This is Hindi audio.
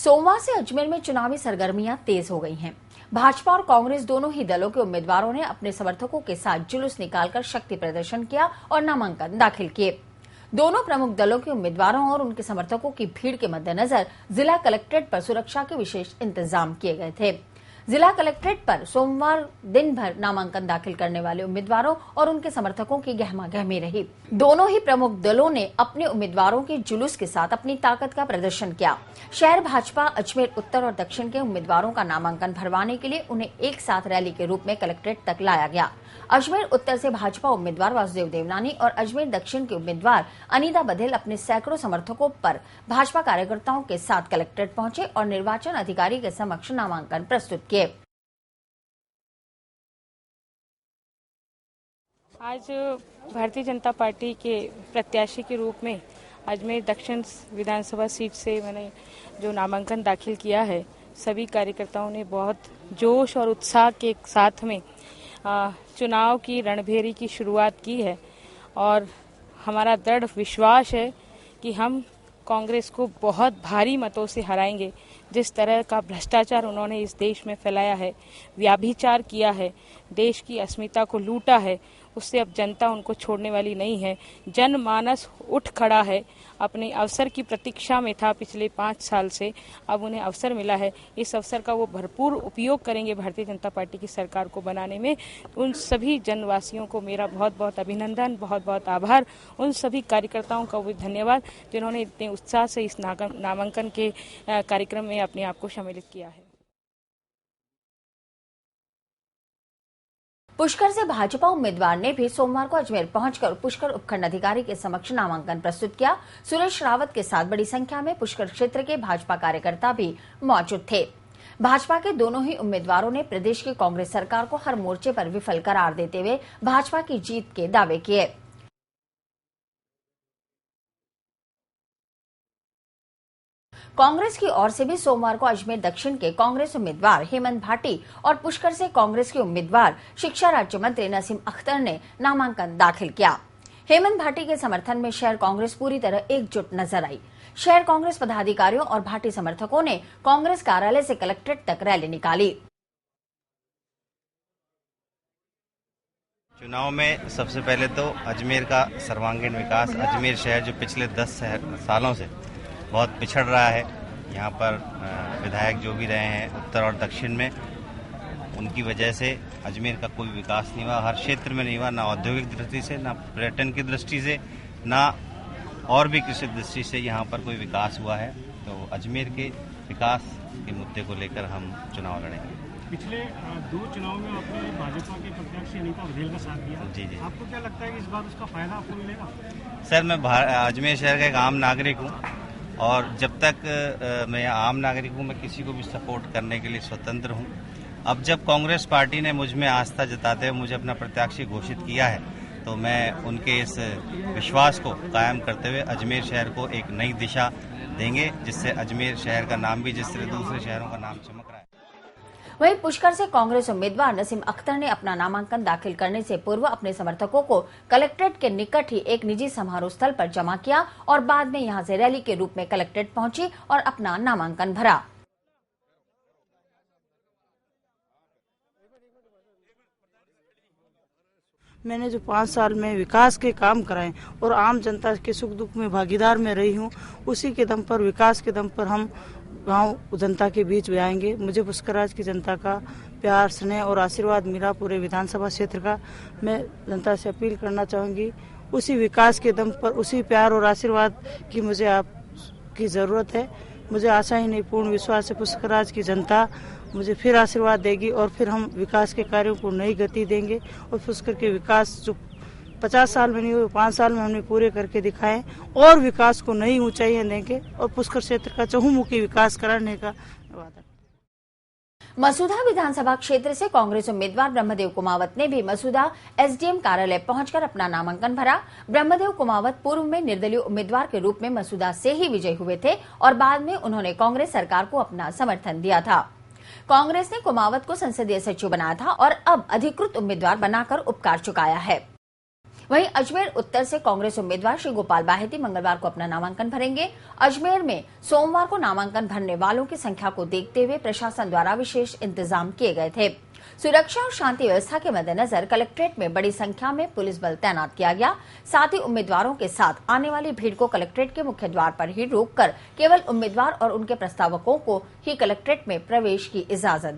सोमवार से अजमेर में चुनावी सरगर्मियां तेज हो गई हैं। भाजपा और कांग्रेस दोनों ही दलों के उम्मीदवारों ने अपने समर्थकों के साथ जुलूस निकालकर शक्ति प्रदर्शन किया और नामांकन दाखिल किए। दोनों प्रमुख दलों के उम्मीदवारों और उनके समर्थकों की भीड़ के मद्देनजर जिला कलेक्ट्रेट पर सुरक्षा के विशेष इंतजाम किए गए थे। जिला कलेक्ट्रेट पर सोमवार दिन भर नामांकन दाखिल करने वाले उम्मीदवारों और उनके समर्थकों की गहमागहमी रही। दोनों ही प्रमुख दलों ने अपने उम्मीदवारों के जुलूस के साथ अपनी ताकत का प्रदर्शन किया। शहर भाजपा अजमेर उत्तर और दक्षिण के उम्मीदवारों का नामांकन भरवाने के लिए उन्हें एक साथ रैली के रूप में कलेक्ट्रेट तक लाया गया। अजमेर उत्तर से भाजपा उम्मीदवार वासुदेव देवनानी और अजमेर दक्षिण के उम्मीदवार अनीता बघेल अपने सैकड़ों समर्थकों पर भाजपा कार्यकर्ताओं के साथ कलेक्ट्रेट पहुंचे और निर्वाचन अधिकारी के समक्ष नामांकन प्रस्तुत किए। आज भारतीय जनता पार्टी के प्रत्याशी के रूप में अजमेर दक्षिण विधानसभा सीट से मैंने जो नामांकन दाखिल किया है, सभी कार्यकर्ताओं ने बहुत जोश और उत्साह के साथ में चुनाव की रणभेरी की शुरुआत की है और हमारा दृढ़ विश्वास है कि हम कांग्रेस को बहुत भारी मतों से हराएंगे। जिस तरह का भ्रष्टाचार उन्होंने इस देश में फैलाया है, व्याभिचार किया है, देश की अस्मिता को लूटा है, उससे अब जनता उनको छोड़ने वाली नहीं है। जनमानस उठ खड़ा है, अपने अवसर की प्रतीक्षा में था पिछले 5 साल से, अब उन्हें अवसर मिला है। इस अवसर का वो भरपूर उपयोग करेंगे भारतीय जनता पार्टी की सरकार को बनाने में। उन सभी जनवासियों को मेरा बहुत बहुत अभिनंदन, बहुत बहुत आभार। उन सभी कार्यकर्ताओं का भी धन्यवाद जिन्होंने इतने उत्साह से इस नामांकन के कार्यक्रम में अपने आप को सम्मिलित किया है। पुष्कर से भाजपा उम्मीदवार ने भी सोमवार को अजमेर पहुंचकर पुष्कर उपखंड अधिकारी के समक्ष नामांकन प्रस्तुत किया। सुरेश रावत के साथ बड़ी संख्या में पुष्कर क्षेत्र के भाजपा कार्यकर्ता भी मौजूद थे। भाजपा के दोनों ही उम्मीदवारों ने प्रदेश की कांग्रेस सरकार को हर मोर्चे पर विफल करार देते हुए भाजपा की जीत के दावे किए। कांग्रेस की ओर से भी सोमवार को अजमेर दक्षिण के कांग्रेस उम्मीदवार हेमंत भाटी और पुष्कर से कांग्रेस के उम्मीदवार शिक्षा राज्य मंत्री नसीम अख्तर ने नामांकन दाखिल किया। हेमंत भाटी के समर्थन में शहर कांग्रेस पूरी तरह एकजुट नजर आई। शहर कांग्रेस पदाधिकारियों और भाटी समर्थकों ने कांग्रेस कार्यालय से कलेक्ट्रेट तक रैली निकाली। चुनाव में सबसे पहले तो अजमेर का सर्वांगीण विकास, अजमेर शहर जो पिछले 10 सालों से बहुत पिछड़ रहा है, यहाँ पर विधायक जो भी रहे हैं उत्तर और दक्षिण में, उनकी वजह से अजमेर का कोई विकास नहीं हुआ, हर क्षेत्र में नहीं हुआ, ना औद्योगिक दृष्टि से, ना पर्यटन की दृष्टि से, ना और भी किसी दृष्टि से यहाँ पर कोई विकास हुआ है। तो अजमेर के विकास के मुद्दे को लेकर हम चुनाव लड़ेंगे। पिछले 2 चुनाव में आपने भाजपा के प्रत्याशी अनीता बघेल का साथ दिया। जी। आपको क्या लगता है कि इस बार उसका फायदा आपको मिलेगा? सर, मैं अजमेर शहर का एक आम नागरिक हूँ और जब तक मैं आम नागरिक हूँ, मैं किसी को भी सपोर्ट करने के लिए स्वतंत्र हूँ। अब जब कांग्रेस पार्टी ने मुझ में आस्था जताते हुए मुझे अपना प्रत्याशी घोषित किया है, तो मैं उनके इस विश्वास को कायम करते हुए अजमेर शहर को एक नई दिशा देंगे, जिससे अजमेर शहर का नाम भी जिस तरह दूसरे शहरों का नाम चमक रहा है। वहीं पुष्कर से कांग्रेस उम्मीदवार नसीम अख्तर ने अपना नामांकन दाखिल करने से पूर्व अपने समर्थकों को कलेक्ट्रेट के निकट ही एक निजी समारोह स्थल पर जमा किया और बाद में यहां से रैली के रूप में कलेक्ट्रेट पहुंची और अपना नामांकन भरा। मैंने जो 5 साल में विकास के काम कराए और आम जनता के सुख दुख में भागीदार में रही हूँ, उसी के दम पर, विकास के दम पर हम गांव जनता के बीच भी आएंगे। मुझे पुष्कराज की जनता का प्यार, स्नेह और आशीर्वाद मिला, पूरे विधानसभा क्षेत्र का। मैं जनता से अपील करना चाहूँगी, उसी विकास के दम पर, उसी प्यार और आशीर्वाद की मुझे आपकी ज़रूरत है। मुझे आशा ही नहीं, पूर्ण विश्वास है पुष्कराज की जनता मुझे फिर आशीर्वाद देगी और फिर हम विकास के कार्यों को नई गति देंगे और पुष्कर के विकास जो 50 साल में नहीं हुए, 5 साल में हमने पूरे करके दिखाए और विकास को नई ऊंचाइयां देंगे और पुष्कर क्षेत्र का चहुमुखी विकास कराने का वादा। मसूदा विधानसभा क्षेत्र से कांग्रेस उम्मीदवार ब्रह्मदेव कुमावत ने भी मसूदा एसडीएम कार्यालय पहुंचकर अपना नामांकन भरा। ब्रह्मदेव कुमावत पूर्व में निर्दलीय उम्मीदवार के रूप में मसूदा से ही विजयी हुए थे और बाद में उन्होंने कांग्रेस सरकार को अपना समर्थन दिया था। कांग्रेस ने कुमावत को संसदीय सचिव बनाया था और अब अधिकृत उम्मीदवार बनाकर उपकार चुकाया है। वहीं अजमेर उत्तर से कांग्रेस उम्मीदवार श्री गोपाल बाहेती मंगलवार को अपना नामांकन भरेंगे। अजमेर में सोमवार को नामांकन भरने वालों की संख्या को देखते हुए प्रशासन द्वारा विशेष इंतजाम किए गए थे। सुरक्षा और शांति व्यवस्था के मद्देनजर कलेक्ट्रेट में बड़ी संख्या में पुलिस बल तैनात किया गया। साथ ही उम्मीदवारों के साथ आने वाली भीड़ को कलेक्ट्रेट के मुख्य द्वार पर ही रोककर केवल उम्मीदवार और उनके प्रस्तावकों को ही कलेक्ट्रेट में प्रवेश की इजाजत